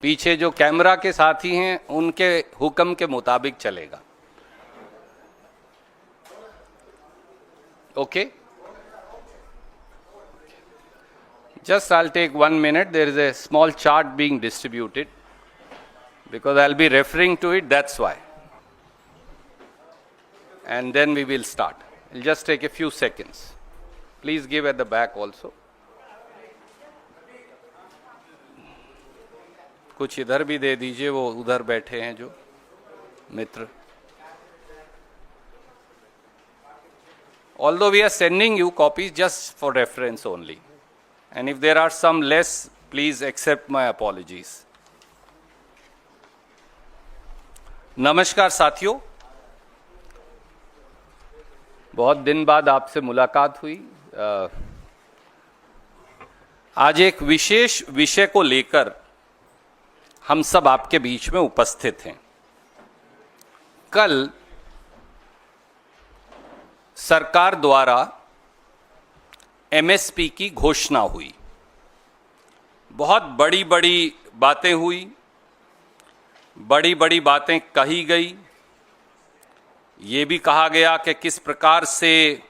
पीछे जो कैमरा के साथी हैं उनके हुक्म के मुताबिक चलेगा। Okay, just I'll take 1 minute. There is a small chart being distributed because I'll be referring to it, that's why. And then we will start. It'll just take a few seconds. Please give at the back also. कुछ इधर भी दे दीजिए, वो उधर बैठे हैं जो मित्र। Although we are sending you copies just for reference only. And if there are some less, please accept my apologies. नमस्कार साथियों, बहुत दिन बाद आपसे मुलाकात हुई। आज एक विशेष विषय को लेकर हम सब आपके बीच में उपस्थित हैं। कल सरकार द्वारा एमएसपी की घोषणा हुई, बहुत बड़ी बड़ी बातें हुई, बड़ी बड़ी बातें कही गई। ये भी कहा गया कि किस प्रकार से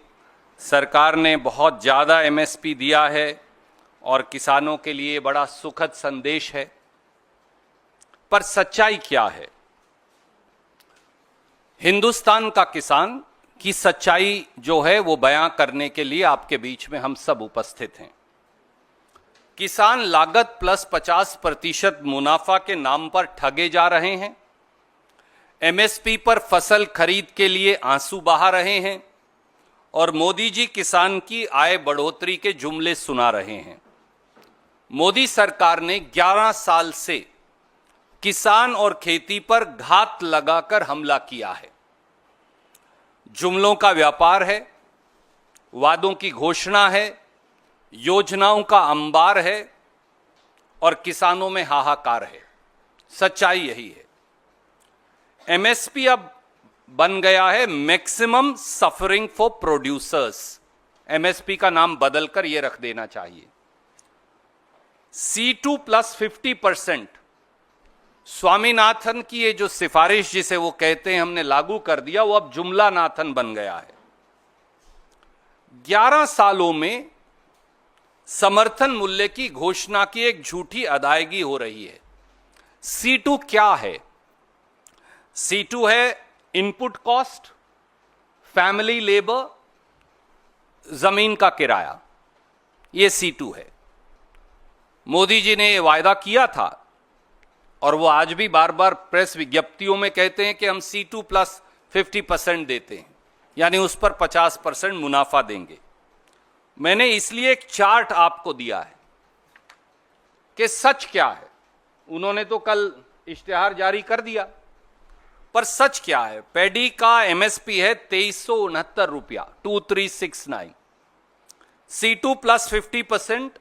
सरकार ने बहुत ज़्यादा एमएसपी दिया है और किसानों के लिए बड़ा सुखद संदेश है। पर सच्चाई क्या है? हिंदुस्तान का किसान की सच्चाई जो है वो बयां करने के लिए आपके बीच में हम सब उपस्थित हैं। किसान लागत प्लस 50% मुनाफा के नाम पर ठगे जा रहे हैं, एमएसपी पर फसल खरीद के लिए आंसू बहा रहे हैं और मोदी जी किसान की आय बढ़ोतरी के जुमले सुना रहे हैं। मोदी सरकार ने 11 साल से किसान और खेती पर घात लगाकर हमला किया है। जुमलों का व्यापार है, वादों की घोषणा है, योजनाओं का अंबार है और किसानों में हाहाकार है। सच्चाई यही है। एमएसपी अब बन गया है maximum suffering for producers. MSP का नाम बदलकर यह रख देना चाहिए। C2 प्लस 50%, स्वामीनाथन की ये जो सिफारिश जिसे वो कहते हैं हमने लागू कर दिया, वो अब जुमला नाथन बन गया है। 11 सालों में समर्थन मूल्य की घोषणा की एक झूठी अदायगी हो रही है। C2 क्या है? C2 है इनपुट कॉस्ट, फैमिली लेबर, जमीन का किराया। ये C2 है। मोदी जी ने ये वायदा किया था और वो आज भी बार बार प्रेस विज्ञप्तियों में कहते हैं कि हम C2 प्लस 50% देते हैं, यानी उस पर 50% मुनाफा देंगे। मैंने इसलिए एक चार्ट आपको दिया है कि सच क्या है। उन्होंने तो कल इश्तिहार जारी कर दिया, पर सच क्या है? पैडी का एमएसपी है 2369 रुपया, 2369। C2 प्लस 50%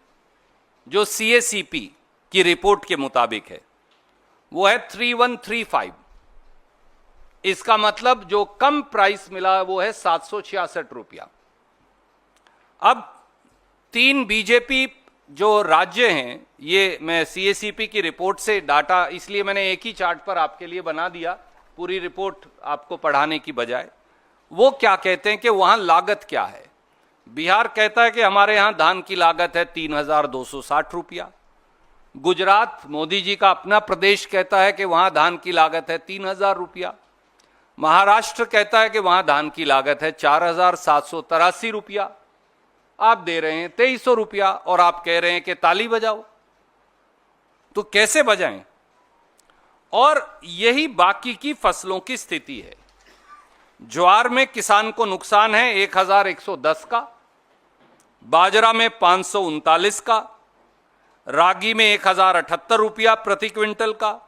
जो CACP की रिपोर्ट के मुताबिक है वो है 3135। इसका मतलब जो कम प्राइस मिला वो है 766 रुपया। अब 3 बीजेपी जो राज्य हैं, ये मैं CACP की रिपोर्ट से डाटा, इसलिए मैंने एक ही चार्ट पर आपके लिए बना दिया, पूरी रिपोर्ट आपको पढ़ाने की बजाय। वो क्या कहते हैं कि वहां लागत क्या है। बिहार कहता है कि हमारे यहां धान की लागत है 3260 रुपया। गुजरात, मोदी जी का अपना प्रदेश, कहता है कि वहां धान की लागत है 3000 रुपया। महाराष्ट्र कहता है कि वहां धान की लागत है 4783 रुपया। आप दे रहे हैं 2300 रुपया और आप कह रहे हैं कि ताली बजाओ। तो कैसे बजाएं? और यही बाकी की फसलों की स्थिति है। ज्वार में किसान को नुकसान है 1110 का, बाजरा में 539 का, रागी में 1078 रुपया प्रति क्विंटल का,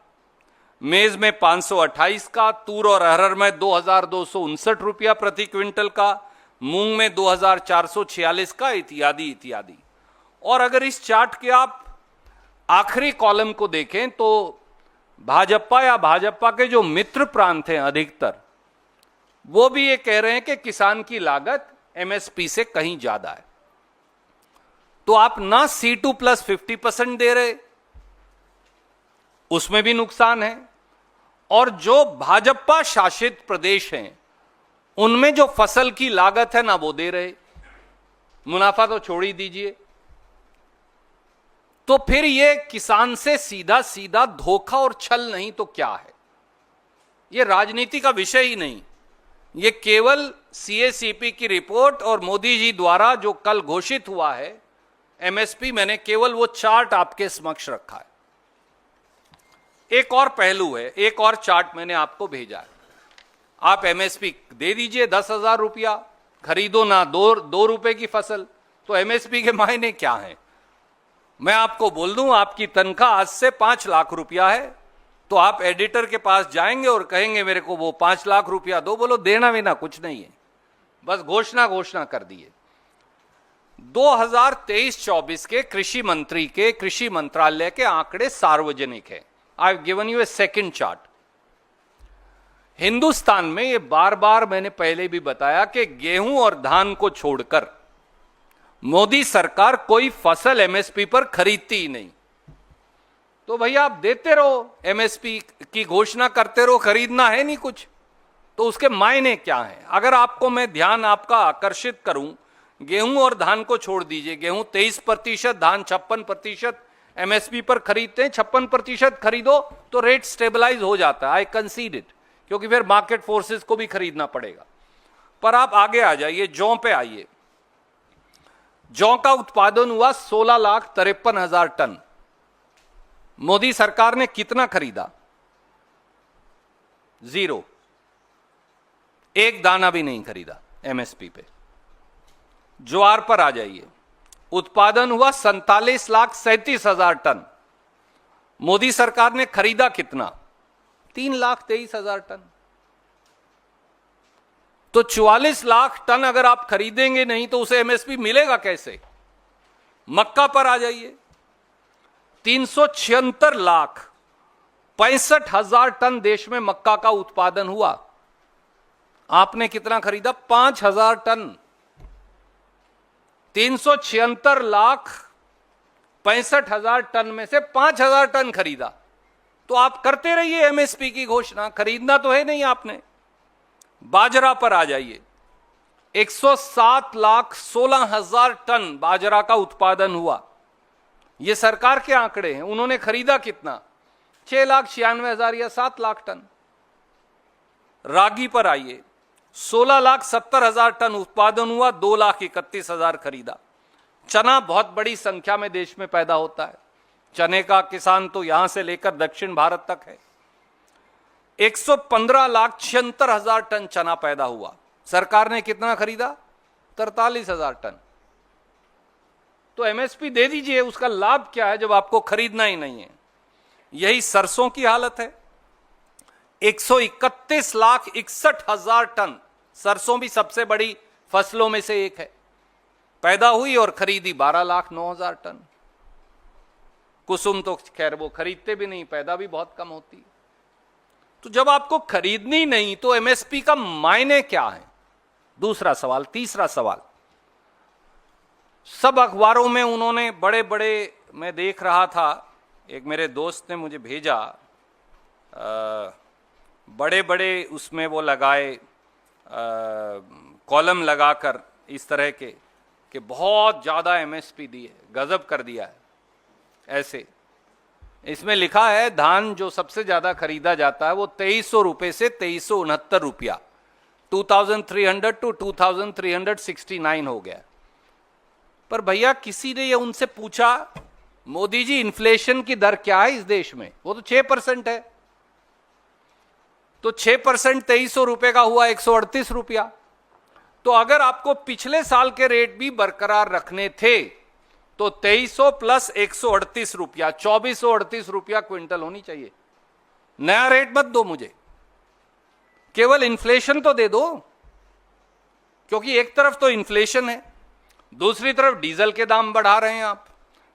मेज में 528 का, तूर और अरहर में 2259 रुपया प्रति क्विंटल का, मूंग में 2446 का, इत्यादि इत्यादि। और अगर इस चार्ट के आप आखिरी कॉलम को देखें तो भाजपा या भाजपा के जो मित्र प्रांत हैं अधिकतर, वो भी ये कह रहे हैं कि किसान की लागत एमएसपी से कहीं ज्यादा है। तो आप ना C2 प्लस 50% दे रहे उसमें भी नुकसान है, और जो भाजपा शासित प्रदेश हैं उनमें जो फसल की लागत है ना वो दे रहे, मुनाफा तो छोड़ ही दीजिए। तो फिर ये किसान से सीधा सीधा धोखा और छल नहीं तो क्या है? ये राजनीति का विषय ही नहीं, ये केवल सीएसीपी की रिपोर्ट और मोदी जी द्वारा जो कल घोषित हुआ है एमएसपी, मैंने केवल वो चार्ट आपके समक्ष रखा है। एक और पहलू है, एक और चार्ट मैंने आपको भेजा है। आप एमएसपी दे दीजिए 10,000 रुपया, खरीदो ना 2 रुपए की फसल, तो एमएसपी के मायने क्या हैं? मैं आपको बोल दूं, आपकी तनख्वाह आज से 5 लाख रुपया है, तो आप एडिटर के पास जाएंगे और कहेंगे मेरे को वो 5 लाख रुपया दो, बोलो देना विना कुछ नहीं है, बस घोषणा कर दिए। 2023-24 के कृषि मंत्री के, कृषि मंत्रालय के आंकड़े सार्वजनिक है। आई have given U A second chart. Hindustan में ये बार बार मैंने पहले भी बताया कि गेहूं और धान को छोड़कर मोदी सरकार कोई फसल एमएसपी पर खरीदती ही नहीं। तो भैया आप देते रहो, एमएसपी की घोषणा करते रहो, खरीदना है नहीं कुछ, तो उसके मायने क्या हैं? अगर आपको मैं ध्यान आपका आकर्षित करूं, गेहूं और धान को छोड़ दीजिए, गेहूं 23%, धान 56% एमएसपी पर खरीदते हैं। 56% खरीदो तो रेट स्टेबलाइज हो जाता है, आई कंसीड इट, क्योंकि फिर मार्केट फोर्सेस को भी खरीदना पड़ेगा। पर आप आगे आ जाइए, जौ पे आइए। जौ का उत्पादन हुआ 16,53,000 टन। मोदी सरकार ने कितना खरीदा? 0, एक दाना भी नहीं खरीदा एमएसपी पे। ज्वार पर आ जाइए, उत्पादन हुआ 47,37,000 टन। मोदी सरकार ने खरीदा कितना? 3,23,000 टन। तो 44 लाख टन अगर आप खरीदेंगे नहीं तो उसे एमएसपी मिलेगा कैसे? मक्का पर आ जाइए, 376,65,000 टन देश में मक्का का उत्पादन हुआ। आपने कितना खरीदा? 5,000 टन। 376,65,000 टन में से 5,000 टन खरीदा। तो आप करते रहिए एमएसपी की घोषणा, खरीदना तो है नहीं आपने। बाजरा पर आ जाइए, 107,16,000 टन बाजरा का उत्पादन हुआ। यह सरकार के आंकड़े हैं। उन्होंने खरीदा कितना? 6,96,000 या 7 लाख टन। रागी पर आइए, 16,70,000 टन उत्पादन हुआ, 2,31,000 खरीदा। चना बहुत बड़ी संख्या में देश में पैदा होता है, चने का किसान तो यहां से लेकर दक्षिण भारत तक है। 115,76,000 टन चना पैदा हुआ। सरकार ने कितना खरीदा? 43,000 टन। तो एमएसपी दे दीजिए, उसका लाभ क्या है जब आपको खरीदना ही नहीं है? यही सरसों की हालत है। 131,61,000 टन, सरसों भी सबसे बड़ी फसलों में से एक है, पैदा हुई और खरीदी 12,09,000 टन। कुसुम तो खैर वो खरीदते भी नहीं, पैदा भी बहुत कम होती है। तो जब आपको खरीदनी नहीं तो एमएसपी का मायने क्या है? दूसरा सवाल। तीसरा सवाल, सब अखबारों में उन्होंने बड़े बड़े, मैं देख रहा था, एक मेरे दोस्त ने मुझे भेजा, बड़े बड़े उसमें वो लगाए, कॉलम लगाकर इस तरह के कि बहुत ज्यादा एमएसपी दी है, गजब कर दिया है। ऐसे इसमें लिखा है धान जो सबसे ज्यादा खरीदा जाता है वो 2300 रुपए से 2369 रुपया, 2300 टू 2369 हो गया। पर भैया किसी ने ये उनसे पूछा, मोदी जी इन्फ्लेशन की दर क्या है इस देश में? वो तो 6% है। तो 6% 2300 रुपए का हुआ 138 रुपया। तो अगर आपको पिछले साल के रेट भी बरकरार रखने थे तो 2300 प्लस 138 रुपया, 2438 रुपया क्विंटल होनी चाहिए। नया रेट मत दो मुझे, केवल इन्फ्लेशन तो दे दो, क्योंकि एक तरफ तो इन्फ्लेशन है, दूसरी तरफ डीजल के दाम बढ़ा रहे हैं आप,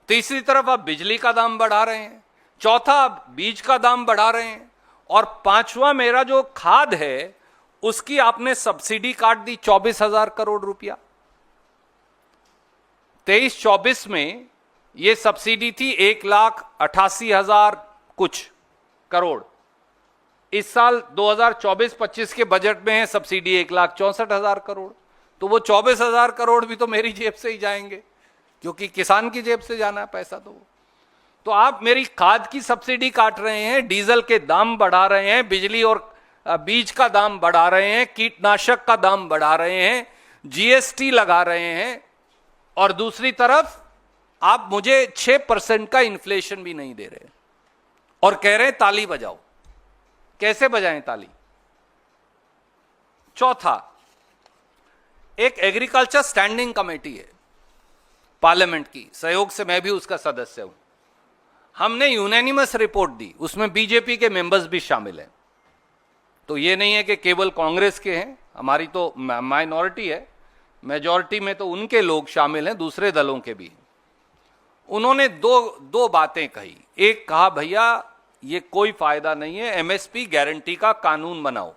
तीसरी तरफ आप बिजली का दाम बढ़ा रहे हैं, चौथा आप बीज का दाम बढ़ा रहे हैं, और पांचवा मेरा जो खाद है उसकी आपने सब्सिडी काट दी 24,000 करोड़ रुपया। 23-24 में ये सब्सिडी थी 1,88,000 कुछ, करोड़ इस साल 2024-25 के बजट में है, सब्सिडी 1,64,000 करोड़। तो वो 24,000 करोड़ भी तो मेरी जेब से ही जाएंगे, क्योंकि किसान की जेब से जाना है पैसा। तो आप मेरी खाद की सब्सिडी काट रहे हैं, डीजल के दाम बढ़ा रहे हैं, बिजली और बीज का दाम बढ़ा रहे हैं, कीटनाशक का दाम बढ़ा रहे हैं, जीएसटी लगा रहे हैं, और दूसरी तरफ आप मुझे 6% का इन्फ्लेशन भी नहीं दे रहे और कह रहे हैं ताली बजाओ। कैसे बजाएं ताली? चौथा, एक एग्रीकल्चर स्टैंडिंग कमेटी है पार्लियामेंट की, सहयोग से मैं भी उसका सदस्य हूं। हमने यूनैनिमस रिपोर्ट दी, उसमें बीजेपी के मेंबर्स भी शामिल हैं। तो ये नहीं है कि केवल कांग्रेस के हैं, हमारी तो माइनॉरिटी है, मेजॉरिटी में तो उनके लोग शामिल हैं, दूसरे दलों के भी। उन्होंने दो बातें कही। एक कहा, भैया ये कोई फायदा नहीं है, एमएसपी गारंटी का कानून बनाओ।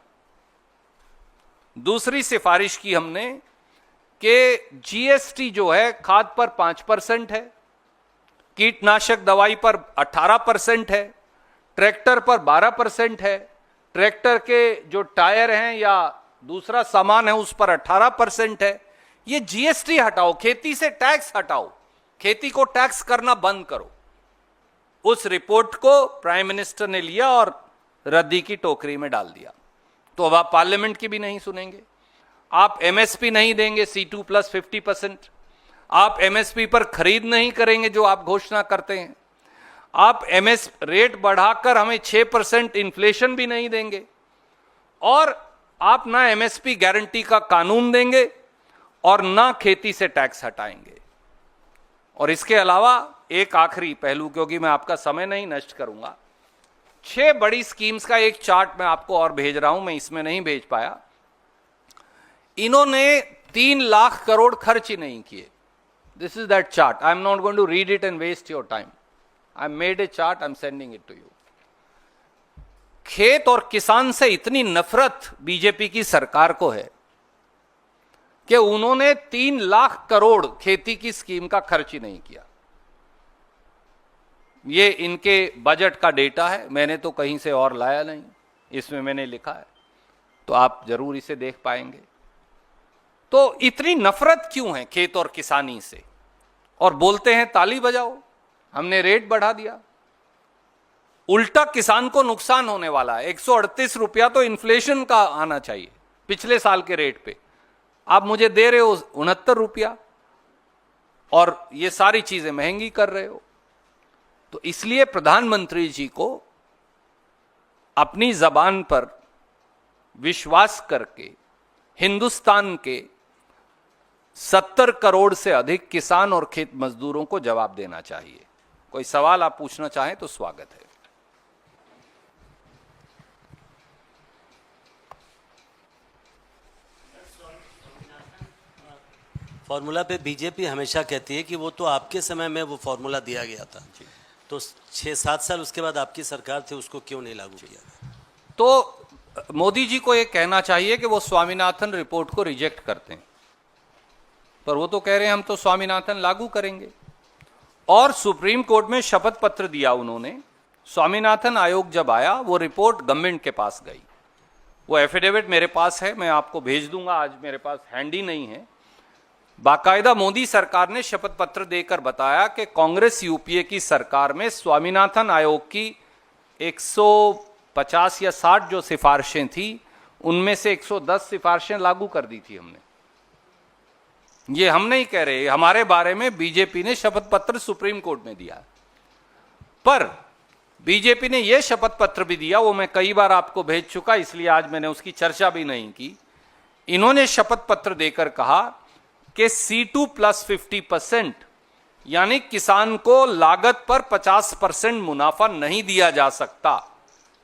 दूसरी सिफारिश की हमने कि जीएसटी जो है खाद पर 5% है, कीटनाशक दवाई पर 18% है, ट्रैक्टर पर 12% है, ट्रैक्टर के जो टायर हैं या दूसरा सामान है उस पर 18% है। ये जीएसटी हटाओ, खेती से टैक्स हटाओ, खेती को टैक्स करना बंद करो। उस रिपोर्ट को प्राइम मिनिस्टर ने लिया और रद्दी की टोकरी में डाल दिया। तो अब आप पार्लियामेंट की भी नहीं सुनेंगे। आप एमएसपी नहीं देंगे C2 प्लस 50%, आप एमएसपी पर खरीद नहीं करेंगे जो आप घोषणा करते हैं, आप एमएस रेट बढ़ाकर हमें 6% इन्फ्लेशन भी नहीं देंगे, और आप ना एमएसपी गारंटी का कानून देंगे और ना खेती से टैक्स हटाएंगे। और इसके अलावा एक आखिरी पहलू, क्योंकि मैं आपका समय नहीं नष्ट करूंगा, 6 बड़ी स्कीम्स का एक चार्ट मैं आपको और भेज रहा हूं, मैं इसमें नहीं भेज पाया। इन्होंने 3 लाख करोड़ खर्च ही नहीं किए। This is that chart, I am not going to read it and waste your time. I made a chart, I am sending it to you. खेत और किसान से इतनी नफरत बीजेपी की सरकार को है कि उन्होंने 3 लाख करोड़ खेती की स्कीम का खर्च ही नहीं किया। ये इनके बजट का डेटा है, मैंने तो कहीं से और लाया नहीं, इसमें मैंने लिखा है, तो आप जरूर इसे देख पाएंगे। तो इतनी नफरत क्यों है खेत और किसानी से? और बोलते हैं ताली बजाओ, हमने रेट बढ़ा दिया। उल्टा किसान को नुकसान होने वाला है। 138 रुपया तो इन्फ्लेशन का आना चाहिए पिछले साल के रेट पे, आप मुझे दे रहे हो 69 रुपया, और ये सारी चीजें महंगी कर रहे हो। तो इसलिए प्रधानमंत्री जी को अपनी जबान पर विश्वास करके हिंदुस्तान के 70 करोड़ से अधिक किसान और खेत मजदूरों को जवाब देना चाहिए। कोई सवाल आप पूछना चाहें तो स्वागत है। फॉर्मूला पे बीजेपी हमेशा कहती है कि वो तो आपके समय में वो फॉर्मूला दिया गया था, तो 6-7 साल उसके बाद आपकी सरकार थी, उसको क्यों नहीं लागू किया? तो मोदी जी को ये कहना चाहिए कि वो स्वामीनाथन रिपोर्ट को रिजेक्ट करते हैं, पर वो तो कह रहे हैं हम तो स्वामीनाथन लागू करेंगे। और सुप्रीम कोर्ट में शपथ पत्र दिया उन्होंने। स्वामीनाथन आयोग जब आया, वो रिपोर्ट गवर्नमेंट के पास गई, वो एफिडेविट मेरे पास है, मैं आपको भेज दूंगा, आज मेरे पास हैंडी नहीं है। बाकायदा मोदी सरकार ने शपथ पत्र देकर बताया कि कांग्रेस यूपीए की सरकार में स्वामीनाथन आयोग की 150 या 60 जो सिफारिशें थी, उनमें से 110 सिफारिशें लागू कर दी थी हमने। ये हम नहीं कह रहे, हमारे बारे में बीजेपी ने शपथ पत्र सुप्रीम कोर्ट में दिया। पर बीजेपी ने यह शपथ पत्र भी दिया, वो मैं कई बार आपको भेज चुका, इसलिए आज मैंने उसकी चर्चा भी नहीं की। इन्होंने शपथ पत्र देकर कहा कि C2 प्लस 50%, यानी किसान को लागत पर 50% मुनाफा नहीं दिया जा सकता,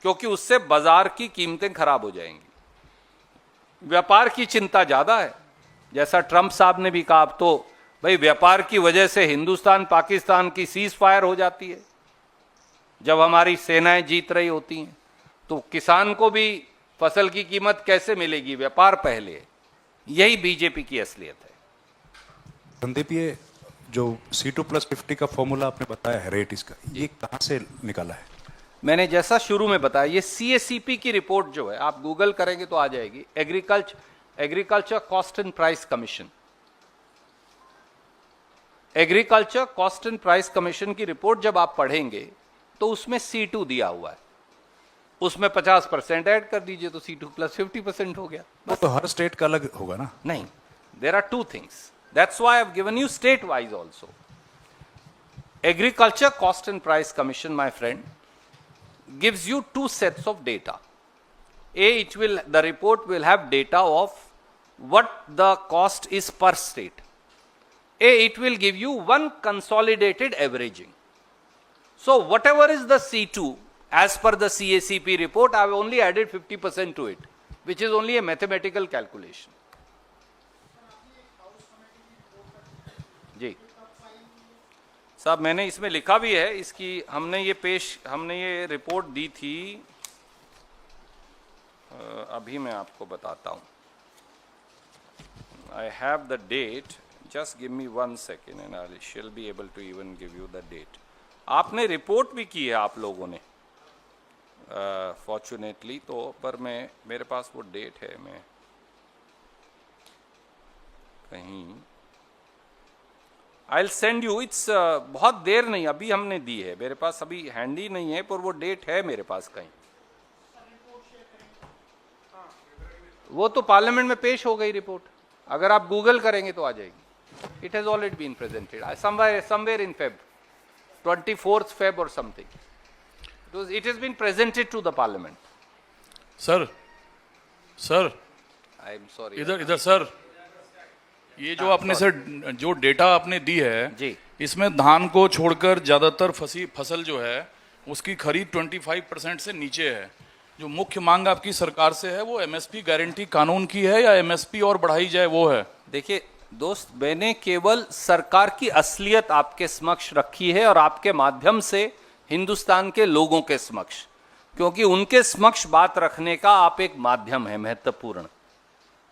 क्योंकि उससे बाजार की कीमतें खराब हो जाएंगी। व्यापार की चिंता ज्यादा है, जैसा ट्रंप साहब ने भी कहा, तो भाई व्यापार की वजह से हिंदुस्तान पाकिस्तान की सीज फायर हो जाती है जब हमारी सेनाएं जीत रही होती हैं, तो किसान को भी फसल की कीमत कैसे मिलेगी? व्यापार पहले। यही बीजेपी की असलियत है। संदीप, ये जो C2 प्लस 50 का फॉर्मूला आपने बताया है, रेट इसका, ये कहां से निकाला है? मैंने जैसा शुरू में बताया, ये CACP की रिपोर्ट जो है, आप गूगल करेंगे तो आ जाएगी, agriculture cost and price commission. Agriculture cost and price commission की रिपोर्ट जब आप पढ़ेंगे तो उसमें C2 दिया हुआ है, उसमें 50% ऐड कर दीजिए तो C2 प्लस 50% हो गया। वो तो हर स्टेट का अलग होगा ना। नहीं, there are two things, that's why I have given you state wise also. Agriculture cost and price commission, my friend, gives you two sets of data. The report will have data of what the cost is per state. It will give you one consolidated averaging. So whatever is the C2 as per the CACP report, I have only added 50% to it, which is only a mathematical calculation. जी साहब, मैंने इसमें लिखा भी है, इसकी हमने ये report दी थी, अभी मैं आपको बताता हूं। I have the date, just give me 1 second and I shall be able to even give you the date. आपने रिपोर्ट भी की है आप लोगों ने फॉर्चुनेटली, तो पर मेरे पास वो डेट है, मैं कहीं I'll send you, it's बहुत देर नहीं, अभी हमने दी है, मेरे पास अभी हैंडी नहीं है, पर वो डेट है मेरे पास कहीं। वो तो पार्लियामेंट में पेश हो गई रिपोर्ट, अगर आप गूगल करेंगे तो आ जाएगी। It has already been presented somewhere in Feb, 24th Feb or something. It has been presented to the parliament. Sir I am sorry. इधर सर, ये जो आपने सर जो डेटा आपने दी है जी, इसमें धान को छोड़कर ज्यादातर फसल जो है उसकी खरीद 25% से नीचे है। जो मुख्य मांग आपकी सरकार से है वो MSP गारंटी कानून की है या MSP और बढ़ाई जाए वो है? देखिए दोस्त, मैंने केवल सरकार की असलियत आपके समक्ष रखी है और आपके माध्यम से हिंदुस्तान के लोगों के समक्ष, क्योंकि उनके समक्ष बात रखने का आप एक माध्यम है महत्वपूर्ण।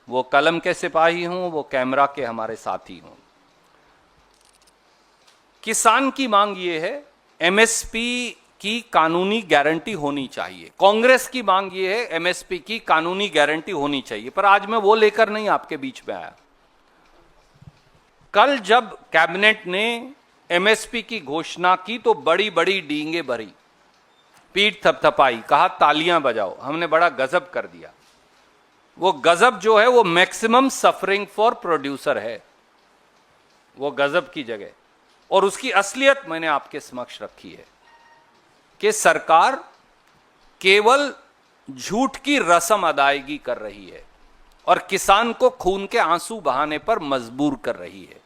वो कलम के सिपाही हों, वो कैमरा के हमारे साथी हों। किसान की मांग ये है MSP की कानूनी गारंटी होनी चाहिए, कांग्रेस की मांग ये है MSP की कानूनी गारंटी होनी चाहिए, पर आज मैं वो लेकर नहीं आपके बीच में आया। कल जब कैबिनेट ने MSP की घोषणा की तो बड़ी बड़ी डींगे भरी, पीठ थपथपाई, कहा तालियां बजाओ, हमने बड़ा गजब कर दिया। वो गजब जो है वो मैक्सिमम सफरिंग फॉर प्रोड्यूसर है, वो गजब की जगह। और उसकी असलियत मैंने आपके समक्ष रखी है कि सरकार केवल झूठ की रस्म अदायगी कर रही है और किसान को खून के आंसू बहाने पर मजबूर कर रही है।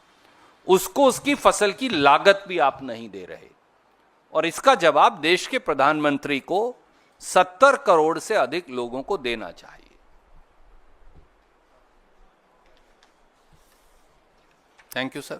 उसको उसकी फसल की लागत भी आप नहीं दे रहे, और इसका जवाब देश के प्रधानमंत्री को 70 करोड़ से अधिक लोगों को देना चाहिए। Thank you sir.